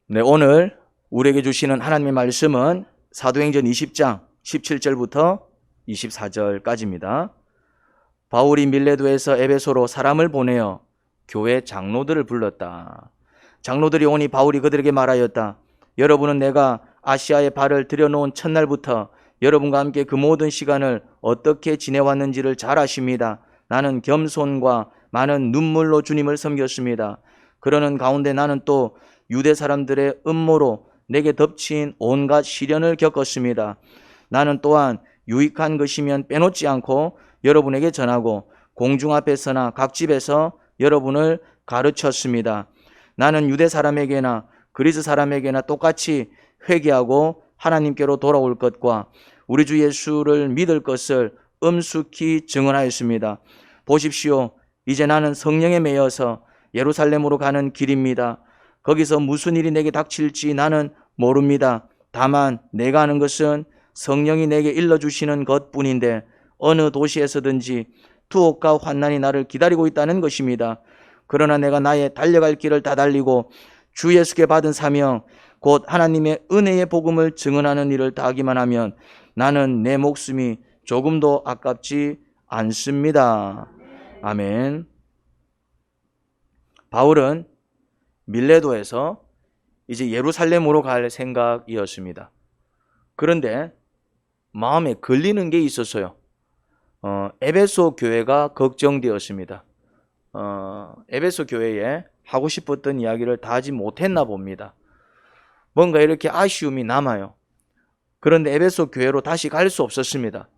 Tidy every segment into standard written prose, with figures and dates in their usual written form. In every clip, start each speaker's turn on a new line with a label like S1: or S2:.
S1: 네, 오늘 우리에게 주시는 하나님의 말씀은 사도행전 20장 17절부터 24절까지입니다. 바울이 밀레도에서 에베소로 사람을 보내어 교회 장로들을 불렀다. 장로들이 오니 바울이 그들에게 말하였다. 여러분은 내가 아시아에 발을 들여놓은 첫날부터 여러분과 함께 그 모든 시간을 어떻게 지내왔는지를 잘 아십니다. 나는 겸손과 많은 눈물로 주님을 섬겼습니다. 그러는 가운데 나는 또 유대 사람들의 음모로 내게 덮친 온갖 시련을 겪었습니다. 나는 또한 유익한 것이면 빼놓지 않고 여러분에게 전하고 공중 앞에서나 각 집에서 여러분을 가르쳤습니다. 나는 유대 사람에게나 그리스 사람에게나 똑같이 회개하고 하나님께로 돌아올 것과 우리 주 예수를 믿을 것을 엄숙히 증언하였습니다. 보십시오. 이제 나는 성령에 매여서 예루살렘으로 가는 길입니다. 거기서 무슨 일이 내게 닥칠지 나는 모릅니다. 다만 내가 아는 것은 성령이 내게 일러주시는 것뿐인데 어느 도시에서든지 투옥과 환난이 나를 기다리고 있다는 것입니다. 그러나 내가 나의 달려갈 길을 다 달리고 주 예수께 받은 사명 곧 하나님의 은혜의 복음을 증언하는 일을 다 하기만 하면 나는 내 목숨이 조금도 아깝지 않습니다. 아멘. 바울은 밀레도에서 이제 예루살렘으로 갈 생각이었습니다. 그런데 마음에 걸리는 게 있었어요. 에베소 교회가 걱정되었습니다. 에베소 교회에 하고 싶었던 이야기를 다 하지 못했나 봅니다. 뭔가 이렇게 아쉬움이 남아요. 그런데 에베소 교회로 다시 갈 수 없었습니다.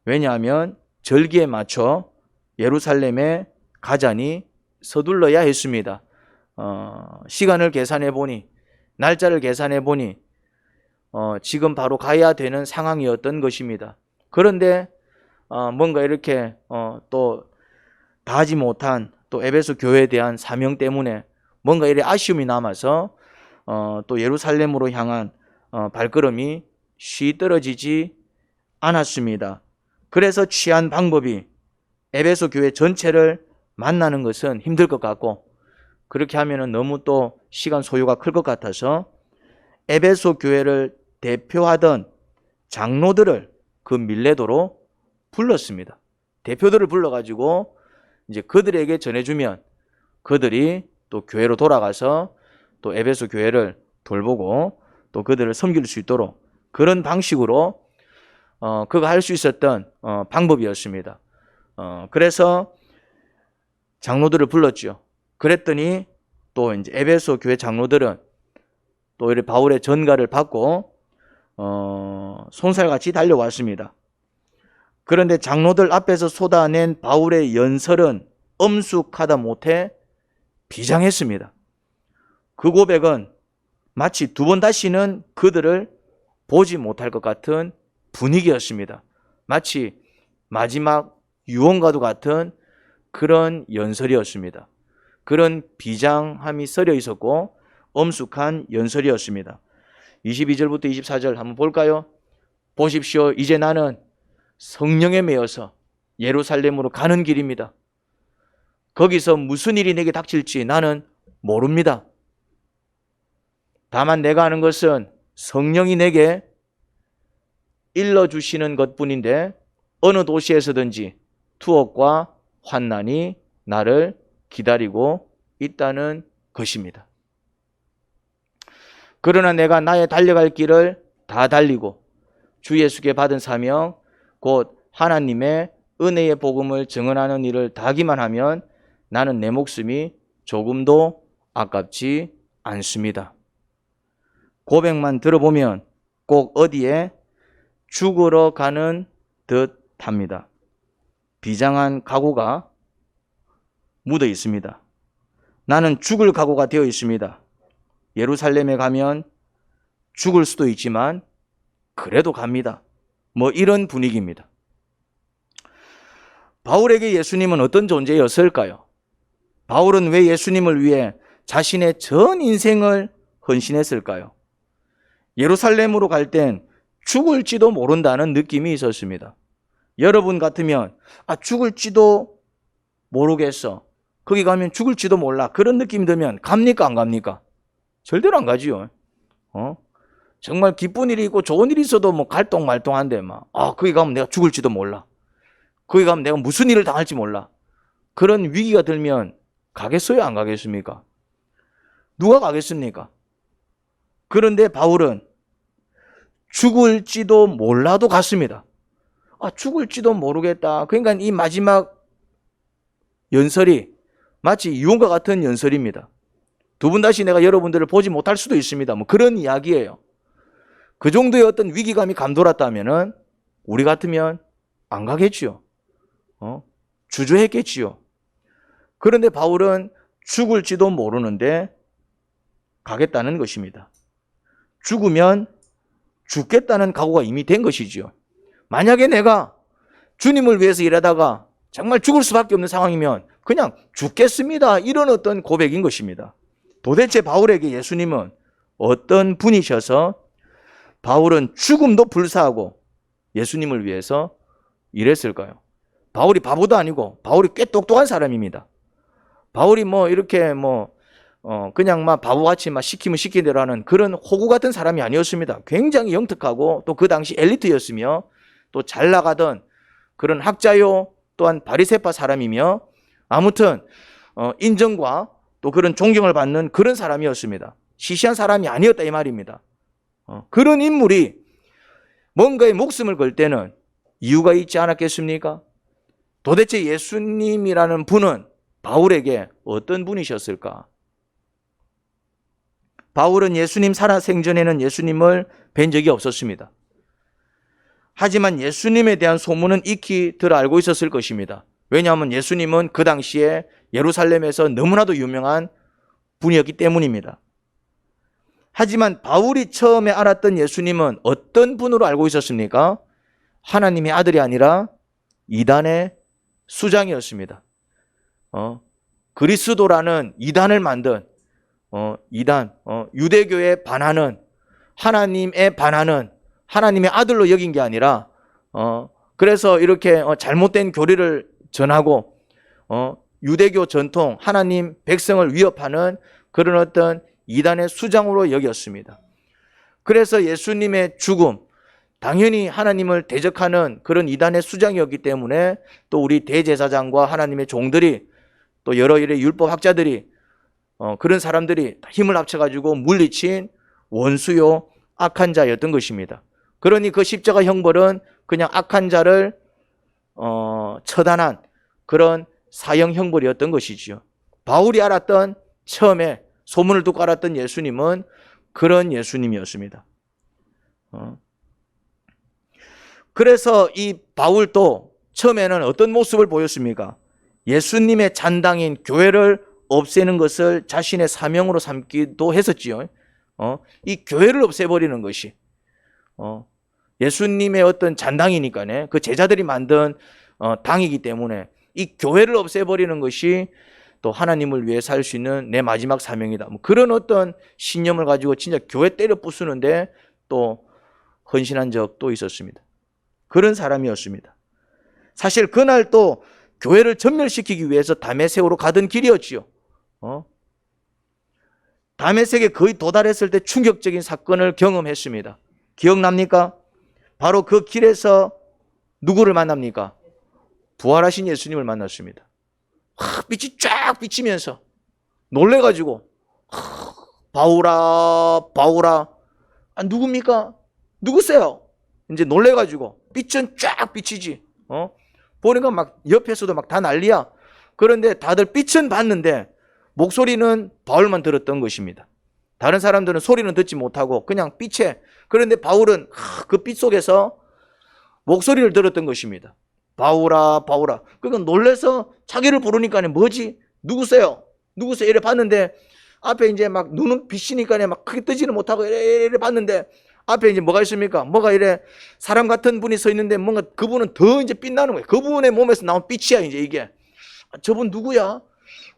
S1: 왜냐하면 절기에 맞춰 예루살렘에 가자니 서둘러야 했습니다. 시간을 계산해 보니, 날짜를 계산해 보니 지금 바로 가야 되는 상황이었던 것입니다. 그런데 뭔가 이렇게 또 다 하지 못한 또 에베소 교회에 대한 사명 때문에 뭔가 이렇게 아쉬움이 남아서 또 예루살렘으로 향한 발걸음이 쉬 떨어지지 않았습니다. 그래서 취한 방법이 에베소 교회 전체를 만나는 것은 힘들 것 같고 그렇게 하면은 너무 또 시간 소요가 클 것 같아서 에베소 교회를 대표하던 장로들을 그 밀레도로 불렀습니다. 대표들을 불러가지고 이제 그들에게 전해주면 그들이 또 교회로 돌아가서 또 에베소 교회를 돌보고 또 그들을 섬길 수 있도록 그런 방식으로 그가 할 수 있었던 방법이었습니다. 그래서 장로들을 불렀죠. 그랬더니 또 이제 에베소 교회 장로들은 또 이렇게 바울의 전가를 받고 손살같이 달려왔습니다. 그런데 장로들 앞에서 쏟아낸 바울의 연설은 엄숙하다 못해 비장했습니다. 그 고백은 마치 두 번 다시는 그들을 보지 못할 것 같은 분위기였습니다. 마치 마지막 유언과도 같은 그런 연설이었습니다. 그런 비장함이 썰려 있었고 엄숙한 연설이었습니다. 22절부터 24절 한번 볼까요? 보십시오. 이제 나는 성령에 매여서 예루살렘으로 가는 길입니다. 거기서 무슨 일이 내게 닥칠지 나는 모릅니다. 다만 내가 아는 것은 성령이 내게 일러주시는 것뿐인데 어느 도시에서든지 투옥과 환난이 나를 기다리고 있다는 것입니다. 그러나 내가 나의 달려갈 길을 다 달리고 주 예수께 받은 사명 곧 하나님의 은혜의 복음을 증언하는 일을 다 하기만 하면 나는 내 목숨이 조금도 아깝지 않습니다. 고백만 들어보면 꼭 어디에 죽으러 가는 듯 합니다. 비장한 각오가 묻어 있습니다. 나는 죽을 각오가 되어 있습니다. 예루살렘에 가면 죽을 수도 있지만 그래도 갑니다. 뭐 이런 분위기입니다. 바울에게 예수님은 어떤 존재였을까요? 바울은 왜 예수님을 위해 자신의 전 인생을 헌신했을까요? 예루살렘으로 갈 땐 죽을지도 모른다는 느낌이 있었습니다. 여러분 같으면 죽을지도 모르겠어. 거기 가면 죽을지도 몰라. 그런 느낌이 들면 갑니까 안 갑니까? 절대로 안 가지요. 정말 기쁜 일이 있고 좋은 일이 있어도 뭐 갈똥말똥한데 거기 가면 내가 죽을지도 몰라. 거기 가면 내가 무슨 일을 당할지 몰라. 그런 위기가 들면 가겠어요? 안 가겠습니까? 누가 가겠습니까? 그런데 바울은 죽을지도 몰라도 갔습니다. 죽을지도 모르겠다. 그러니까 이 마지막 연설이 마치 유언과 같은 연설입니다. 두 번 다시 내가 여러분들을 보지 못할 수도 있습니다. 뭐 그런 이야기예요. 그 정도의 어떤 위기감이 감돌았다면은 우리 같으면 안 가겠지요. 주저했겠지요. 그런데 바울은 죽을지도 모르는데 가겠다는 것입니다. 죽으면 죽겠다는 각오가 이미 된 것이지요. 만약에 내가 주님을 위해서 일하다가 정말 죽을 수밖에 없는 상황이면 그냥 죽겠습니다. 이런 어떤 고백인 것입니다. 도대체 바울에게 예수님은 어떤 분이셔서 바울은 죽음도 불사하고 예수님을 위해서 일했을까요? 바울이 바보도 아니고 바울이 꽤 똑똑한 사람입니다. 바울이 이렇게 그냥 바보같이 시키면 시킨 대로 하는 그런 호구 같은 사람이 아니었습니다. 굉장히 영특하고 또 그 당시 엘리트였으며 또 잘 나가던 그런 학자요 또한 바리새파 사람이며 아무튼 인정과 또 그런 존경을 받는 그런 사람이었습니다. 시시한 사람이 아니었다 이 말입니다. 그런 인물이 뭔가에 목숨을 걸 때는 이유가 있지 않았겠습니까? 도대체 예수님이라는 분은 바울에게 어떤 분이셨을까? 바울은 예수님 살아생전에는 예수님을 뵌 적이 없었습니다. 하지만 예수님에 대한 소문은 익히 들어 알고 있었을 것입니다. 왜냐하면 예수님은 그 당시에 예루살렘에서 너무나도 유명한 분이었기 때문입니다. 하지만 바울이 처음에 알았던 예수님은 어떤 분으로 알고 있었습니까? 하나님의 아들이 아니라 이단의 수장이었습니다. 그리스도라는 이단을 만든 이단, 유대교에 반하는 하나님에 반하는 하나님의 아들로 여긴 게 아니라 그래서 이렇게 잘못된 교리를 전하고 유대교 전통 하나님 백성을 위협하는 그런 어떤 이단의 수장으로 여겼습니다. 그래서 예수님의 죽음, 당연히 하나님을 대적하는 그런 이단의 수장이었기 때문에 또 우리 대제사장과 하나님의 종들이 또 여러 일의 율법학자들이 그런 사람들이 힘을 합쳐가지고 물리친 원수요 악한 자였던 것입니다. 그러니 그 십자가 형벌은 그냥 악한 자를 처단한 그런 사형 형벌이었던 것이지요. 바울이 알았던 처음에 소문을 듣고 알았던 예수님은 그런 예수님이었습니다. 그래서 이 바울도 처음에는 어떤 모습을 보였습니까? 예수님의 잔당인 교회를 없애는 것을 자신의 사명으로 삼기도 했었지요. 이 교회를 없애버리는 것이 예수님의 어떤 잔당이니까요. 그 제자들이 만든 당이기 때문에 이 교회를 없애버리는 것이 또 하나님을 위해 살 수 있는 내 마지막 사명이다. 그런 어떤 신념을 가지고 진짜 교회 때려 부수는데 또 헌신한 적도 있었습니다. 그런 사람이었습니다. 사실 그날 또 교회를 전멸시키기 위해서 다메섹으로 가던 길이었지요. 다메섹에 거의 도달했을 때 충격적인 사건을 경험했습니다. 기억납니까? 바로 그 길에서 누구를 만납니까? 부활하신 예수님을 만났습니다. 빛이 쫙 비치면서 놀래가지고 바울아 누굽니까? 누구세요? 이제 놀래가지고 빛은 쫙 비치지. 보니까 막 옆에서도 막 다 난리야. 그런데 다들 빛은 봤는데 목소리는 바울만 들었던 것입니다. 다른 사람들은 소리는 듣지 못하고 그냥 빛에, 그런데 바울은 그 빛 속에서 목소리를 들었던 것입니다. 바울아. 그러니까 놀래서 자기를 부르니까 뭐지? 누구세요? 이래 봤는데 앞에 이제 막 눈은 비치니까 막 크게 뜨지는 못하고 이래 봤는데 앞에 이제 뭐가 있습니까? 뭐가 이래 사람 같은 분이 서 있는데 뭔가 그분은 더 이제 빛나는 거예요. 그분의 몸에서 나온 빛이야 이제 이게. 저분 누구야?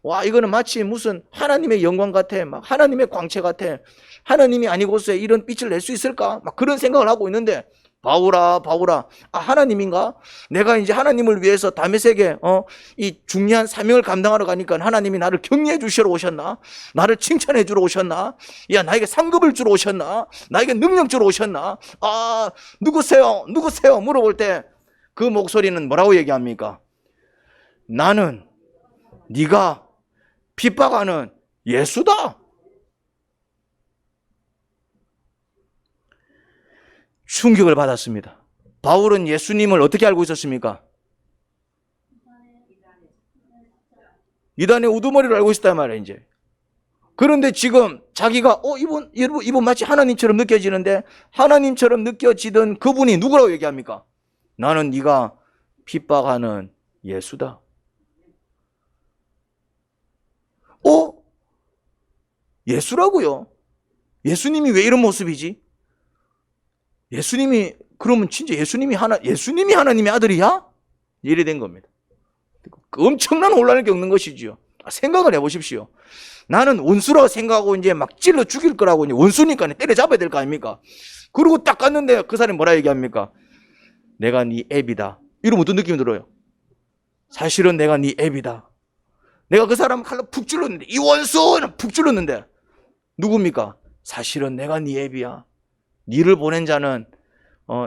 S1: 와, 이거는 마치 무슨 하나님의 영광 같아. 막 하나님의 광채 같아. 하나님이 아니고서 이런 빛을 낼 수 있을까? 막 그런 생각을 하고 있는데 바울아, 바울아, 하나님인가? 내가 이제 하나님을 위해서 다메섹에 이 중요한 사명을 감당하러 가니까 하나님이 나를 격려해 주시러 오셨나? 나를 칭찬해 주러 오셨나? 야, 나에게 상급을 주러 오셨나? 나에게 능력 주러 오셨나? 누구세요? 누구세요? 물어볼 때 그 목소리는 뭐라고 얘기합니까? 나는 네가 핍박하는 예수다. 충격을 받았습니다. 바울은 예수님을 어떻게 알고 있었습니까? 이단의 우두머리를 알고 있었단 말이에요, 이제. 그런데 지금 자기가 이분 마치 하나님처럼 느껴지는데, 하나님처럼 느껴지던 그분이 누구라고 얘기합니까? 나는 네가 핍박하는 예수다. 예수라고요? 예수님이 왜 이런 모습이지? 예수님이 그러면 진짜 예수님이 하나님의 아들이야? 이래 된 겁니다. 엄청난 혼란을 겪는 것이지요. 생각을 해보십시오. 나는 원수라고 생각하고 이제 막 찔러 죽일 거라고, 이제 원수니까 때려잡아야 될 거 아닙니까? 그리고 딱 갔는데 그 사람이 뭐라 얘기합니까? 내가 네 애비다. 이러면 어떤 느낌이 들어요? 사실은 내가 네 애비다. 내가 그 사람 칼로 푹 찔렀는데, 이 원수는 푹 찔렀는데, 누굽니까? 사실은 내가 네 애비야. 니를 보낸 자는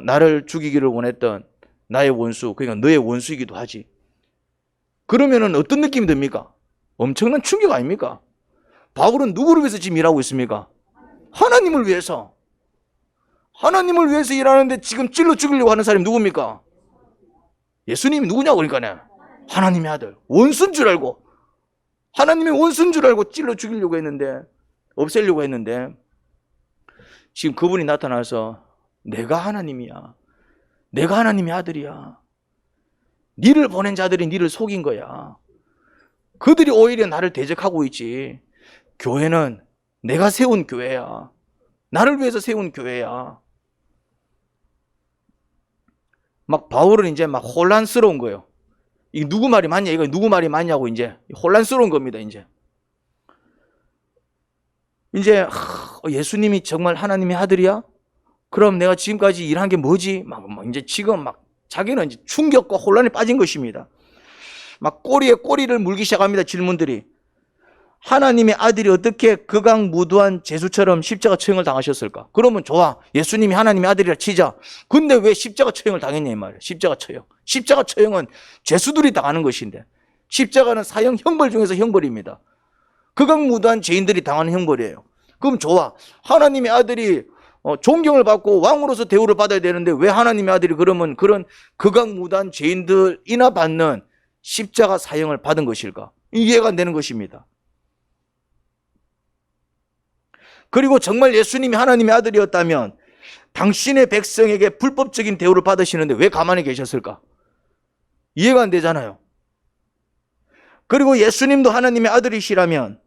S1: 나를 죽이기를 원했던 나의 원수, 그러니까 너의 원수이기도 하지. 그러면은 어떤 느낌이 듭니까? 엄청난 충격 아닙니까? 바울은 누구를 위해서 지금 일하고 있습니까? 하나님을 위해서. 하나님을 위해서 일하는데 지금 찔러 죽이려고 하는 사람이 누굽니까? 예수님이 누구냐고. 그러니까 하나님의 아들, 원수인 줄 알고, 하나님의 원수인 줄 알고 찔러 죽이려고 했는데, 없애려고 했는데, 지금 그분이 나타나서 내가 하나님이야. 내가 하나님의 아들이야. 니를 보낸 자들이 니를 속인 거야. 그들이 오히려 나를 대적하고 있지. 교회는 내가 세운 교회야. 나를 위해서 세운 교회야. 막 바울은 이제 막 혼란스러운 거예요. 이게 누구 말이 맞냐, 이거 누구 말이 맞냐고 이제 혼란스러운 겁니다. 이제 예수님이 정말 하나님의 아들이야? 그럼 내가 지금까지 일한 게 뭐지? 이제 지금 자기는 이제 충격과 혼란에 빠진 것입니다. 막 꼬리에 꼬리를 물기 시작합니다. 질문들이. 하나님의 아들이 어떻게 극악무도한 제수처럼 십자가 처형을 당하셨을까? 그러면 좋아, 예수님이 하나님의 아들이라 치자. 근데 왜 십자가 처형을 당했냐 이 말이에요. 십자가 처형. 십자가 처형은 죄수들이 당하는 것인데, 십자가는 사형 형벌 중에서 형벌입니다. 극악무도한 죄인들이 당하는 형벌이에요. 그럼 좋아, 하나님의 아들이 존경을 받고 왕으로서 대우를 받아야 되는데 왜 하나님의 아들이 그러면 그런 극악무도한 죄인들이나 받는 십자가 사형을 받은 것일까? 이해가 안 되는 것입니다. 그리고 정말 예수님이 하나님의 아들이었다면 당신의 백성에게 불법적인 대우를 받으시는데 왜 가만히 계셨을까? 이해가 안 되잖아요. 그리고 예수님도 하나님의 아들이시라면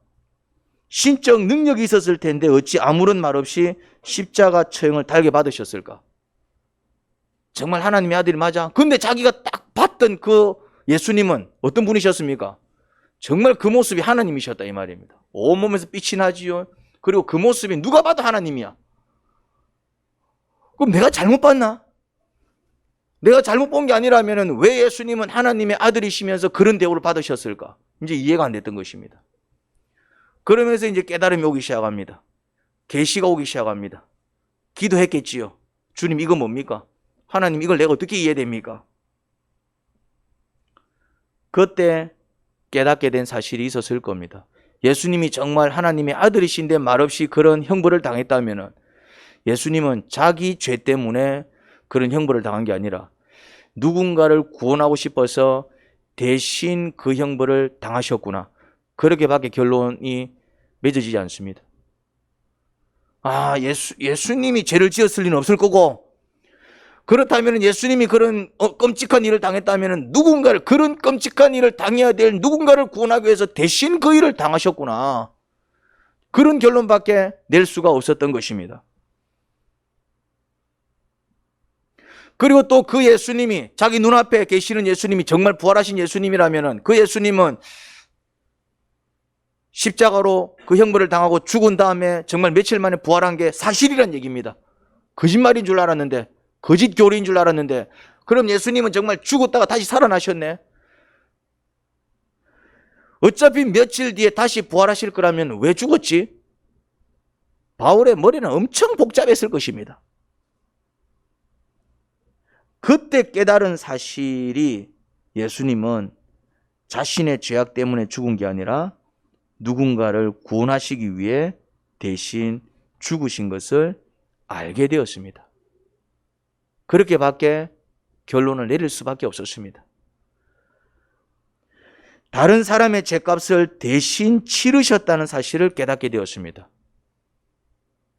S1: 신적 능력이 있었을 텐데 어찌 아무런 말 없이 십자가 처형을 달게 받으셨을까? 정말 하나님의 아들이 맞아? 근데 자기가 딱 봤던 그 예수님은 어떤 분이셨습니까? 정말 그 모습이 하나님이셨다 이 말입니다. 온몸에서 빛이 나지요. 그리고 그 모습이 누가 봐도 하나님이야. 그럼 내가 잘못 봤나? 내가 잘못 본 게 아니라면 왜 예수님은 하나님의 아들이시면서 그런 대우를 받으셨을까? 이제 이해가 안 됐던 것입니다. 그러면서 이제 깨달음이 오기 시작합니다. 계시가 오기 시작합니다. 기도했겠지요. 주님, 이거 뭡니까? 하나님, 이걸 내가 어떻게 이해됩니까? 그때 깨닫게 된 사실이 있었을 겁니다. 예수님이 정말 하나님의 아들이신데 말없이 그런 형벌을 당했다면 예수님은 자기 죄 때문에 그런 형벌을 당한 게 아니라 누군가를 구원하고 싶어서 대신 그 형벌을 당하셨구나. 그렇게밖에 결론이 맺어지지 않습니다. 예수님이 죄를 지었을 리는 없을 거고, 그렇다면 예수님이 그런 끔찍한 일을 당했다면 누군가를, 그런 끔찍한 일을 당해야 될 누군가를 구원하기 위해서 대신 그 일을 당하셨구나. 그런 결론밖에 낼 수가 없었던 것입니다. 그리고 또 그 예수님이, 자기 눈앞에 계시는 예수님이 정말 부활하신 예수님이라면 그 예수님은 십자가로 그 형벌을 당하고 죽은 다음에 정말 며칠 만에 부활한 게 사실이란 얘기입니다. 거짓말인 줄 알았는데 거짓 교리인 줄 알았는데, 그럼 예수님은 정말 죽었다가 다시 살아나셨네. 어차피 며칠 뒤에 다시 부활하실 거라면 왜 죽었지? 바울의 머리는 엄청 복잡했을 것입니다. 그때 깨달은 사실이 예수님은 자신의 죄악 때문에 죽은 게 아니라 누군가를 구원하시기 위해 대신 죽으신 것을 알게 되었습니다. 그렇게밖에 결론을 내릴 수밖에 없었습니다. 다른 사람의 죄값을 대신 치르셨다는 사실을 깨닫게 되었습니다.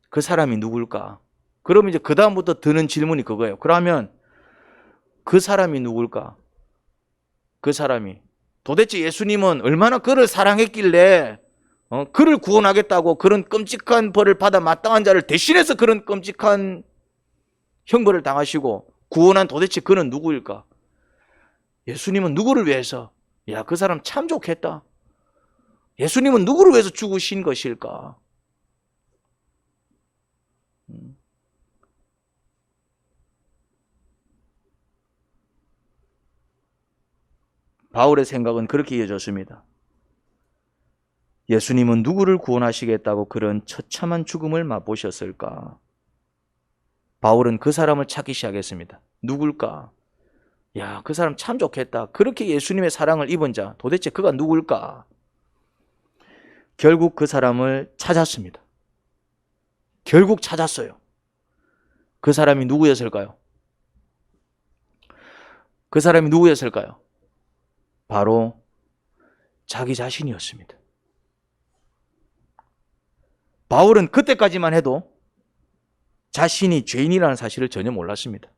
S1: 그 사람이 누굴까? 그러면 이제 그 다음부터 드는 질문이 그거예요. 그러면 그 사람이 누굴까? 그 사람이 도대체 예수님은 얼마나 그를 사랑했길래 그를 구원하겠다고 그런 끔찍한 벌을 받아 마땅한 자를 대신해서 그런 끔찍한 형벌을 당하시고 구원한 도대체 그는 누구일까? 예수님은 누구를 위해서? 야, 그 사람 참 좋겠다. 예수님은 누구를 위해서 죽으신 것일까? 바울의 생각은 그렇게 이어졌습니다. 예수님은 누구를 구원하시겠다고 그런 처참한 죽음을 맛보셨을까? 바울은 그 사람을 찾기 시작했습니다. 누굴까? 야, 그 사람 참 좋겠다. 그렇게 예수님의 사랑을 입은 자, 도대체 그가 누굴까? 결국 그 사람을 찾았습니다. 결국 찾았어요. 그 사람이 누구였을까요? 그 사람이 누구였을까요? 바로 자기 자신이었습니다. 바울은 그때까지만 해도 자신이 죄인이라는 사실을 전혀 몰랐습니다.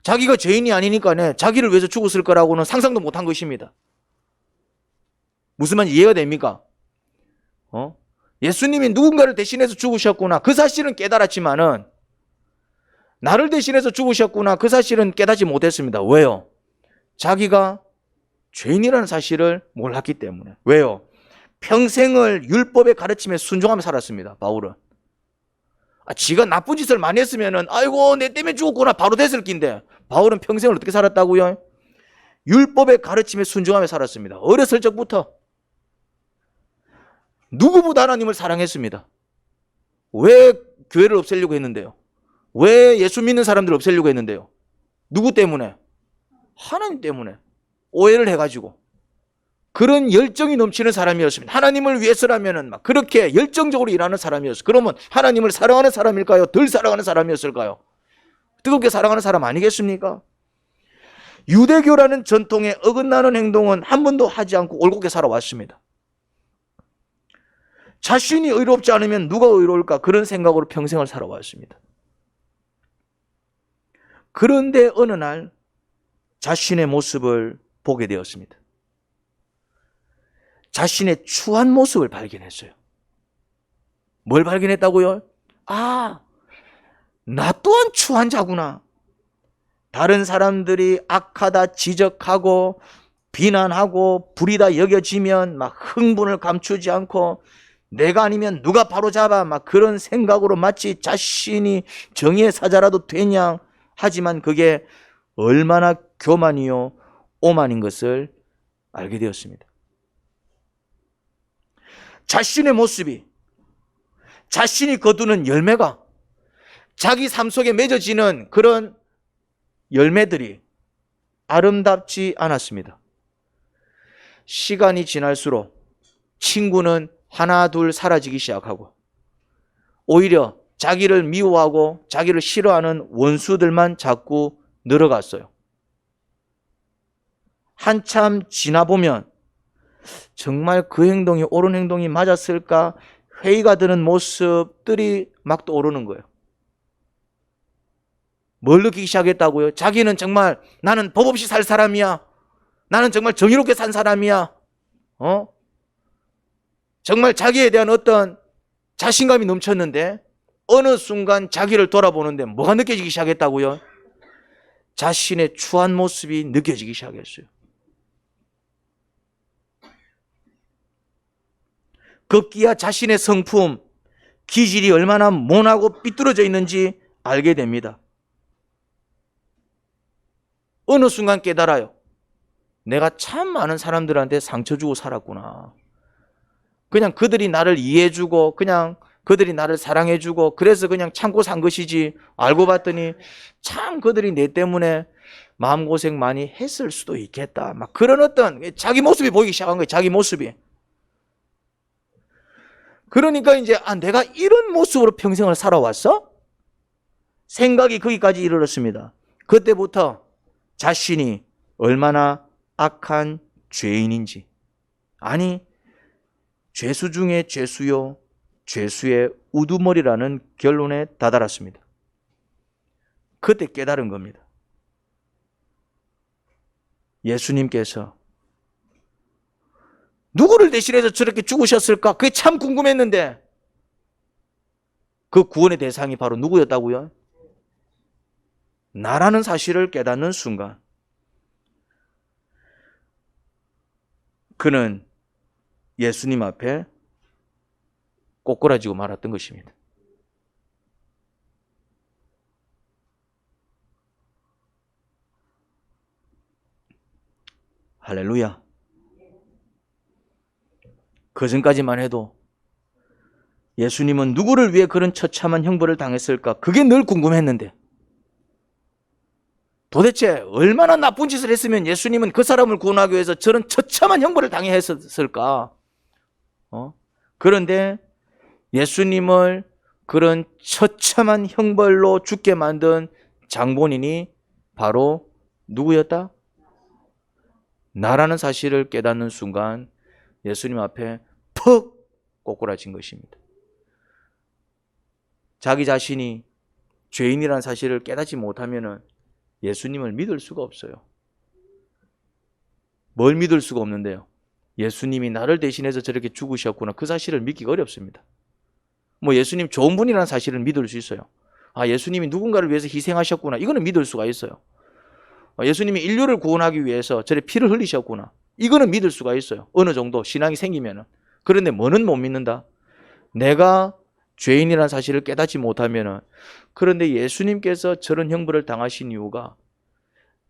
S1: 자기가 죄인이 아니니까 자기를 위해서 죽었을 거라고는 상상도 못한 것입니다. 무슨 말인지 이해가 됩니까? 예수님이 누군가를 대신해서 죽으셨구나. 그 사실은 깨달았지만은 나를 대신해서 죽으셨구나. 그 사실은 깨닫지 못했습니다. 왜요? 자기가 죄인이라는 사실을 몰랐기 때문에. 왜요? 평생을 율법의 가르침에 순종하며 살았습니다. 바울은. 지가 나쁜 짓을 많이 했으면은 아이고 내 때문에 죽었구나 바로 됐을 낀데, 바울은 평생을 어떻게 살았다고요? 율법의 가르침에 순종하며 살았습니다. 어렸을 적부터 누구보다 하나님을 사랑했습니다. 왜 교회를 없애려고 했는데요? 왜 예수 믿는 사람들을 없애려고 했는데요? 누구 때문에? 하나님 때문에. 오해를 해가지고. 그런 열정이 넘치는 사람이었습니다. 하나님을 위해서라면은 막 그렇게 열정적으로 일하는 사람이었어요. 그러면 하나님을 사랑하는 사람일까요? 덜 사랑하는 사람이었을까요? 뜨겁게 사랑하는 사람 아니겠습니까? 유대교라는 전통에 어긋나는 행동은 한 번도 하지 않고 올곧게 살아왔습니다. 자신이 의롭지 않으면 누가 의로울까? 그런 생각으로 평생을 살아왔습니다. 그런데 어느 날 자신의 모습을 보게 되었습니다. 자신의 추한 모습을 발견했어요. 뭘 발견했다고요? 나 또한 추한 자구나. 다른 사람들이 악하다 지적하고 비난하고 불이다 여겨지면 막 흥분을 감추지 않고 내가 아니면 누가 바로잡아 막 그런 생각으로 마치 자신이 정의의 사자라도 되냐. 하지만 그게 얼마나 교만이요 오만인 것을 알게 되었습니다. 자신의 모습이, 자신이 거두는 열매가, 자기 삶 속에 맺어지는 그런 열매들이 아름답지 않았습니다. 시간이 지날수록 친구는 하나 둘 사라지기 시작하고 오히려 자기를 미워하고 자기를 싫어하는 원수들만 자꾸 늘어갔어요. 한참 지나보면 정말 그 행동이 옳은 행동이 맞았을까 회의가 드는 모습들이 막 떠오르는 거예요. 뭘 느끼기 시작했다고요? 자기는 정말 나는 법 없이 살 사람이야. 나는 정말 정의롭게 산 사람이야. 정말 자기에 대한 어떤 자신감이 넘쳤는데 어느 순간 자기를 돌아보는데 뭐가 느껴지기 시작했다고요? 자신의 추한 모습이 느껴지기 시작했어요. 급기야 자신의 성품, 기질이 얼마나 모나고 삐뚤어져 있는지 알게 됩니다. 어느 순간 깨달아요. 내가 참 많은 사람들한테 상처 주고 살았구나. 그냥 그들이 나를 이해해주고 그냥 그들이 나를 사랑해주고 그래서 그냥 참고 산 것이지, 알고 봤더니 참 그들이 내 때문에 마음고생 많이 했을 수도 있겠다. 막 그런 어떤 자기 모습이 보이기 시작한 거예요. 자기 모습이. 그러니까 이제 내가 이런 모습으로 평생을 살아왔어? 생각이 거기까지 이르렀습니다. 그때부터 자신이 얼마나 악한 죄인인지, 아니 죄수 중에 죄수요 죄수의 우두머리라는 결론에 다다랐습니다. 그때 깨달은 겁니다. 예수님께서 누구를 대신해서 저렇게 죽으셨을까? 그게 참 궁금했는데 그 구원의 대상이 바로 누구였다고요? 나라는 사실을 깨닫는 순간 그는 예수님 앞에 꼬꾸라지고 말았던 것입니다. 할렐루야. 그 전까지만 해도 예수님은 누구를 위해 그런 처참한 형벌을 당했을까? 그게 늘 궁금했는데 도대체 얼마나 나쁜 짓을 했으면 예수님은 그 사람을 구원하기 위해서 저런 처참한 형벌을 당해야 했을까? 그런데 예수님을 그런 처참한 형벌로 죽게 만든 장본인이 바로 누구였다? 나라는 사실을 깨닫는 순간 예수님 앞에 퍽 꼬꾸라진 것입니다. 자기 자신이 죄인이라는 사실을 깨닫지 못하면 예수님을 믿을 수가 없어요. 뭘 믿을 수가 없는데요? 예수님이 나를 대신해서 저렇게 죽으셨구나. 그 사실을 믿기가 어렵습니다. 예수님 좋은 분이라는 사실을 믿을 수 있어요. 예수님이 누군가를 위해서 희생하셨구나. 이거는 믿을 수가 있어요. 예수님이 인류를 구원하기 위해서 저래 피를 흘리셨구나. 이거는 믿을 수가 있어요. 어느 정도 신앙이 생기면은. 그런데 뭐는 못 믿는다? 내가 죄인이라는 사실을 깨닫지 못하면은. 그런데 예수님께서 저런 형벌을 당하신 이유가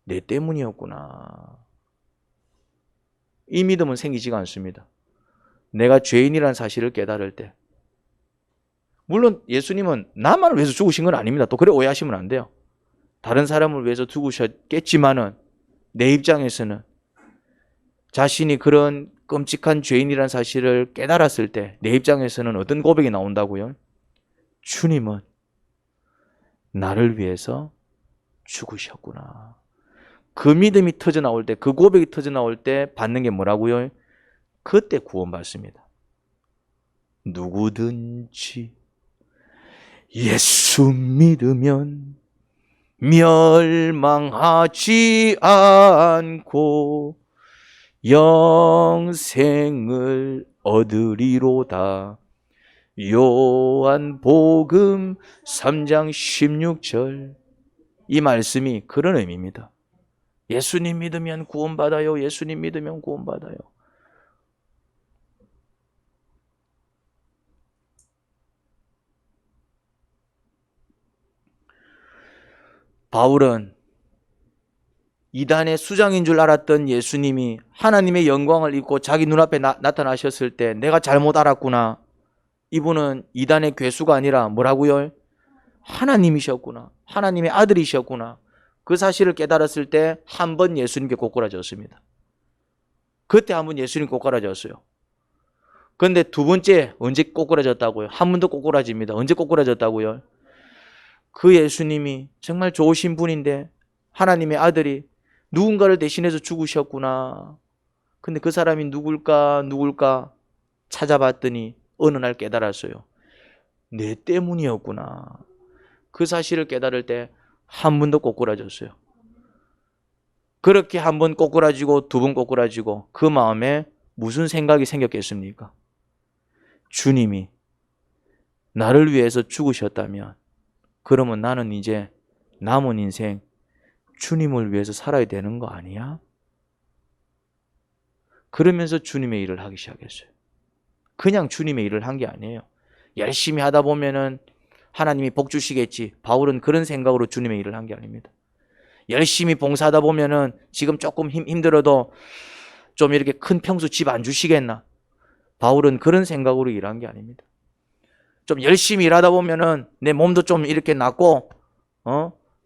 S1: 내 때문이었구나. 이 믿음은 생기지가 않습니다. 내가 죄인이라는 사실을 깨달을 때. 물론 예수님은 나만을 위해서 죽으신 건 아닙니다. 또 그래 오해하시면 안 돼요. 다른 사람을 위해서 죽으셨겠지만은 내 입장에서는 자신이 그런 끔찍한 죄인이라는 사실을 깨달았을 때 내 입장에서는 어떤 고백이 나온다고요? 주님은 나를 위해서 죽으셨구나. 그 믿음이 터져나올 때, 그 고백이 터져나올 때 받는 게 뭐라고요? 그때 구원받습니다. 누구든지 예수 믿으면 멸망하지 않고 영생을 얻으리로다. 요한복음 3장 16절. 이 말씀이 그런 의미입니다. 예수님 믿으면 구원받아요. 예수님 믿으면 구원받아요. 바울은 이단의 수장인 줄 알았던 예수님이 하나님의 영광을 입고 자기 눈앞에 나타나셨을 때 내가 잘못 알았구나. 이분은 이단의 괴수가 아니라 뭐라고요? 하나님이셨구나. 하나님의 아들이셨구나. 그 사실을 깨달았을 때 한 번 예수님께 꼬꾸라졌습니다. 그때 한 번 예수님 꼬꾸라졌어요. 그런데 두 번째 언제 꼬꾸라졌다고요? 한 번 더 꼬꾸라집니다. 언제 꼬꾸라졌다고요? 그 예수님이 정말 좋으신 분인데 하나님의 아들이 누군가를 대신해서 죽으셨구나. 근데 그 사람이 누굴까 찾아봤더니 어느 날 깨달았어요. 내 때문이었구나. 그 사실을 깨달을 때 한 번 더 꼬꾸라졌어요. 그렇게 한 번 꼬꾸라지고 두 번 꼬꾸라지고 그 마음에 무슨 생각이 생겼겠습니까? 주님이 나를 위해서 죽으셨다면 그러면 나는 이제 남은 인생 주님을 위해서 살아야 되는 거 아니야? 그러면서 주님의 일을 하기 시작했어요. 그냥 주님의 일을 한 게 아니에요. 열심히 하다 보면은 하나님이 복 주시겠지. 바울은 그런 생각으로 주님의 일을 한 게 아닙니다. 열심히 봉사하다 보면은 지금 조금 힘들어도 좀 이렇게 큰 평수 집 안 주시겠나? 바울은 그런 생각으로 일한 게 아닙니다. 좀 열심히 일하다 보면은 내 몸도 좀 이렇게 낫고,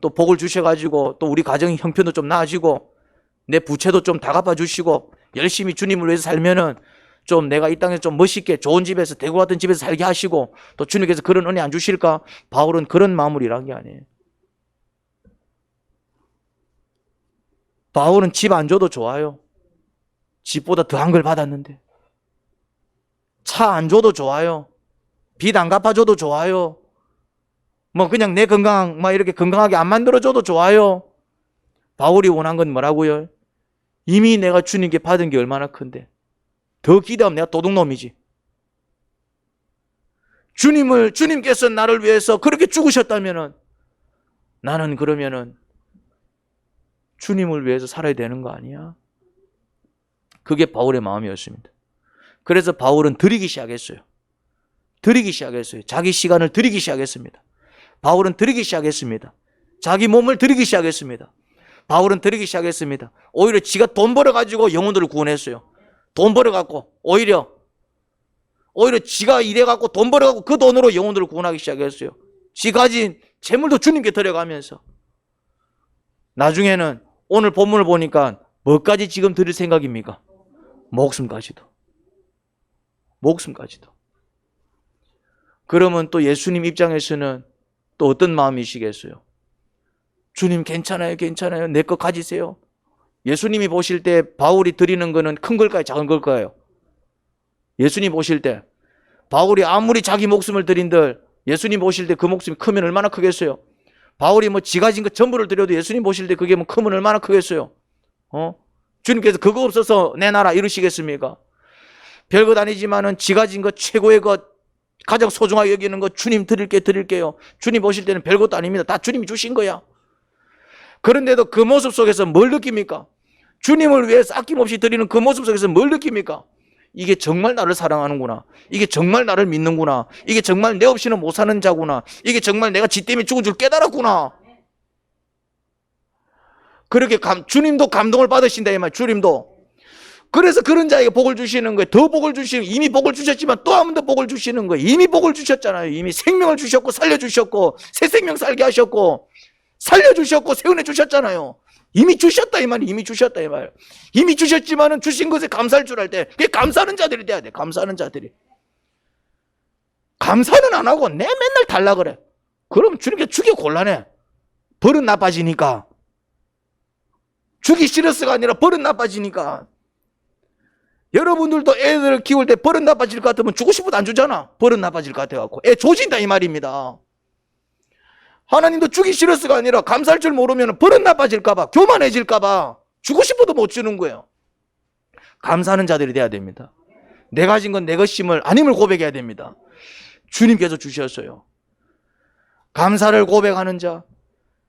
S1: 또 복을 주셔가지고 또 우리 가정의 형편도 좀 나아지고 내 부채도 좀 다 갚아주시고 열심히 주님을 위해서 살면은 좀 내가 이 땅에서 좀 멋있게 좋은 집에서 대구 같은 집에서 살게 하시고 또 주님께서 그런 은혜 안 주실까? 바울은 그런 마음으로 일한 게 아니에요. 바울은 집 안 줘도 좋아요. 집보다 더한 걸 받았는데. 차 안 줘도 좋아요. 빚 안 갚아줘도 좋아요. 뭐 그냥 내 건강 막 이렇게 건강하게 안 만들어줘도 좋아요. 바울이 원한 건 뭐라고요? 이미 내가 주님께 받은 게 얼마나 큰데 더 기대하면 내가 도둑놈이지. 주님께서 나를 위해서 그렇게 죽으셨다면은 나는 그러면은 주님을 위해서 살아야 되는 거 아니야? 그게 바울의 마음이었습니다. 그래서 바울은 드리기 시작했어요. 자기 시간을 드리기 시작했습니다. 바울은 드리기 시작했습니다. 자기 몸을 드리기 시작했습니다. 바울은 드리기 시작했습니다. 오히려 지가 돈 벌어가지고 영혼들을 구원했어요. 돈 벌어갖고 오히려 지가 일해갖고 돈 벌어갖고 그 돈으로 영혼들을 구원하기 시작했어요. 지 가진 재물도 주님께 드려가면서. 나중에는 오늘 본문을 보니까 뭐까지 지금 드릴 생각입니까? 목숨까지도. 그러면 또 예수님 입장에서는 또 어떤 마음이시겠어요? 주님 괜찮아요. 내 거 가지세요. 예수님이 보실 때 바울이 드리는 거는 큰 걸까요? 작은 걸까요? 예수님 보실 때 바울이 아무리 자기 목숨을 드린들 예수님 보실 때 그 목숨이 크면 얼마나 크겠어요? 바울이 뭐 지 가진 것 전부를 드려도 예수님 보실 때 그게 뭐 크면 얼마나 크겠어요? 주님께서 그거 없어서 내놔라 이러시겠습니까? 별것 아니지만은 지 가진 것 최고의 것 가장 소중하게 여기는 것 주님 드릴게요. 주님 보실 때는 별것도 아닙니다. 다 주님이 주신 거야. 그런데도 그 모습 속에서 뭘 느낍니까? 주님을 위해서 아낌없이 드리는 그 모습 속에서 뭘 느낍니까? 이게 정말 나를 사랑하는구나. 이게 정말 나를 믿는구나. 이게 정말 내 없이는 못 사는 자구나. 이게 정말 내가 지 때문에 죽은 줄 깨달았구나. 그렇게 주님도 감동을 받으신다 이 말. 주님도. 그래서 그런 자에게 복을 주시는 거예요. 더 복을 주시는 거예요. 이미 복을 주셨지만 또 한 번 더 복을 주시는 거예요. 이미 복을 주셨잖아요. 이미 생명을 주셨고 살려주셨고 새 생명 살게 하셨고 살려주셨고 세운해 주셨잖아요. 이미 주셨다 이 말이. 이미 주셨지만은 주신 것에 감사할 줄 알 때 그게 감사하는 자들이 돼야 돼. 감사는 안 하고 내 맨날 달라 그래. 그럼 주님께 주기 곤란해. 버릇 나빠지니까. 주기 싫어서가 아니라 버릇 나빠지니까. 여러분들도 애들을 키울 때 버릇 나빠질 것 같으면 주고 싶어도 안 주잖아. 버릇 나빠질 것 같아갖고. 애 조진다 이 말입니다. 하나님도 주기 싫어서가 아니라 감사할 줄 모르면 버릇 나빠질까봐, 교만해질까봐 주고 싶어도 못 주는 거예요. 감사하는 자들이 돼야 됩니다. 내 가진 건 내 것임을 아님을 고백해야 됩니다. 주님께서 주셨어요. 감사를 고백하는 자,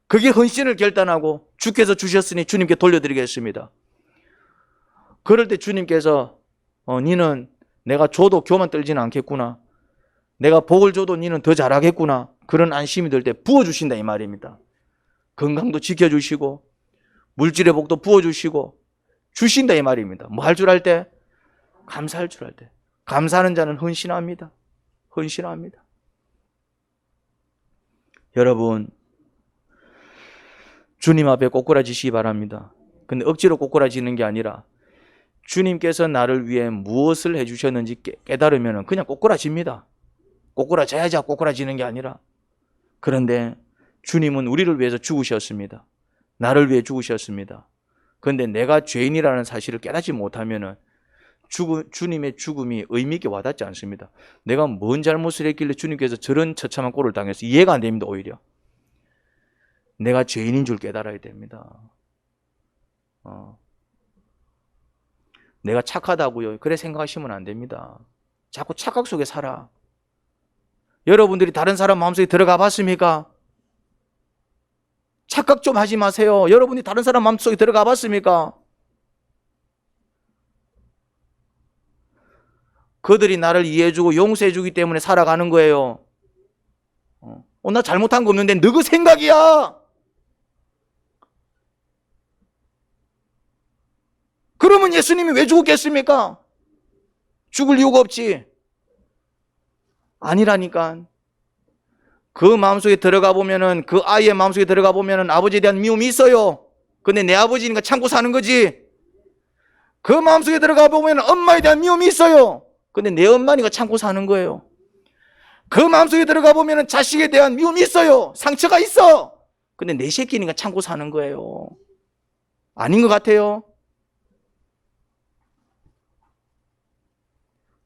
S1: 그게 헌신을 결단하고 주께서 주셨으니 주님께 돌려드리겠습니다. 그럴 때 주님께서 니는 내가 줘도 교만 떨지는 않겠구나. 내가 복을 줘도 니는 더 잘하겠구나. 그런 안심이 들 때 부어주신다 이 말입니다. 건강도 지켜주시고 물질의 복도 부어주시고 주신다 이 말입니다. 뭐 할 줄 알 때? 감사할 줄 알 때. 감사하는 자는 헌신합니다. 여러분, 주님 앞에 꼬꾸라지시기 바랍니다. 근데 억지로 꼬꾸라지는 게 아니라 주님께서 나를 위해 무엇을 해주셨는지 깨달으면 그냥 꼬꾸라집니다. 꼬꾸라져야지 꼬꾸라지는 게 아니라. 그런데 주님은 우리를 위해서 죽으셨습니다. 나를 위해 죽으셨습니다. 그런데 내가 죄인이라는 사실을 깨닫지 못하면 주님의 죽음이 의미 있게 와닿지 않습니다. 내가 뭔 잘못을 했길래 주님께서 저런 처참한 꼴을 당해서 이해가 안 됩니다. 오히려 내가 죄인인 줄 깨달아야 됩니다. 내가 착하다고요. 그래 생각하시면 안 됩니다. 자꾸 착각 속에 살아. 여러분들이 다른 사람 마음속에 들어가 봤습니까? 착각 좀 하지 마세요. 여러분이 다른 사람 마음속에 들어가 봤습니까? 그들이 나를 이해해주고 용서해주기 때문에 살아가는 거예요. 나 잘못한 거 없는데 너 그 생각이야. 그러면 예수님이 왜 죽었겠습니까? 죽을 이유가 없지. 아니라니까. 그 마음속에 들어가 보면은, 그 아이의 마음속에 들어가 보면은 아버지에 대한 미움이 있어요. 근데 내 아버지니까 참고 사는 거지. 그 마음속에 들어가 보면 엄마에 대한 미움이 있어요. 근데 내 엄마니까 참고 사는 거예요. 그 마음속에 들어가 보면 자식에 대한 미움이 있어요. 상처가 있어. 근데 내 새끼니까 참고 사는 거예요. 아닌 것 같아요.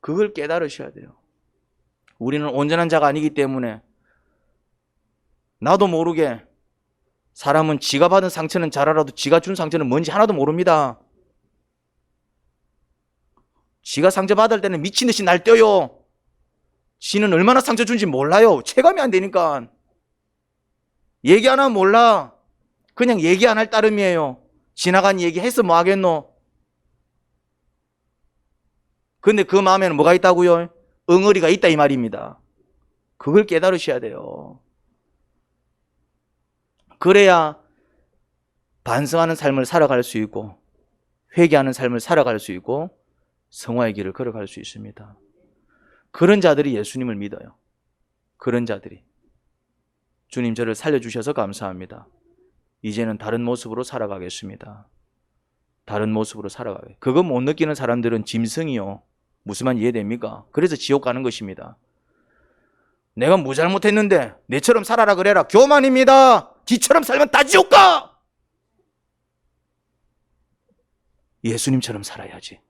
S1: 그걸 깨달으셔야 돼요. 우리는 온전한 자가 아니기 때문에 나도 모르게 사람은 지가 받은 상처는 잘 알아도 지가 준 상처는 뭔지 하나도 모릅니다. 지가 상처 받을 때는 미친 듯이 날뛰어요. 지는 얼마나 상처 준지 몰라요. 체감이 안 되니까. 얘기 안 하면 몰라. 그냥 얘기 안 할 따름이에요. 지나간 얘기 했어 뭐 하겠노? 근데 그 마음에는 뭐가 있다고요? 엉어리가 있다 이 말입니다. 그걸 깨달으셔야 돼요. 그래야 반성하는 삶을 살아갈 수 있고 회개하는 삶을 살아갈 수 있고 성화의 길을 걸어갈 수 있습니다. 그런 자들이 예수님을 믿어요. 그런 자들이. 주님 저를 살려주셔서 감사합니다. 이제는 다른 모습으로 살아가겠습니다. 다른 모습으로 살아가요. 그거 못 느끼는 사람들은 짐승이요. 무슨 말 이해됩니까? 그래서 지옥 가는 것입니다. 내가 뭐 잘못했는데 내처럼 살아라 그래라. 교만입니다. 지처럼 살면 다 지옥 가. 예수님처럼 살아야지.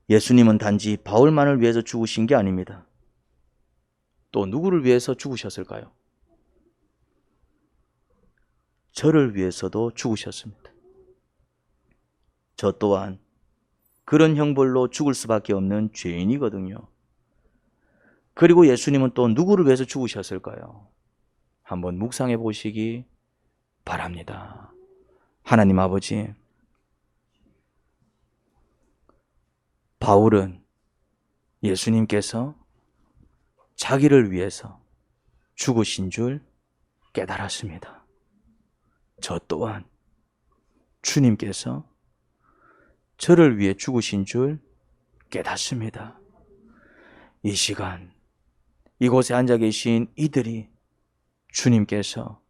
S1: 예수님은 단지 바울만을 위해서 죽으신 게 아닙니다. 또 누구를 위해서 죽으셨을까요? 저를 위해서도 죽으셨습니다. 저 또한 그런 형벌로 죽을 수밖에 없는 죄인이거든요. 그리고 예수님은 또 누구를 위해서 죽으셨을까요? 한번 묵상해 보시기 바랍니다. 하나님 아버지, 바울은 예수님께서 자기를 위해서 죽으신 줄 깨달았습니다. 저 또한 주님께서 저를 위해 죽으신 줄 깨닫습니다. 이 시간 이곳에 앉아 계신 이들이 주님께서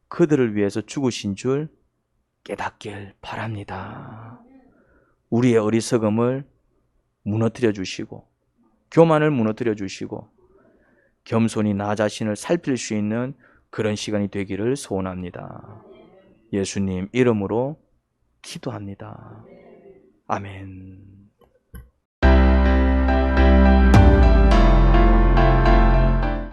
S1: 그들을 위해서 죽으신 줄 깨닫길 바랍니다. 우리의 어리석음을 무너뜨려 주시고 교만을 무너뜨려 주시고 겸손히 나 자신을 살필 수 있는 그런 시간이 되기를 소원합니다. 예수님 이름으로 기도합니다. 아멘.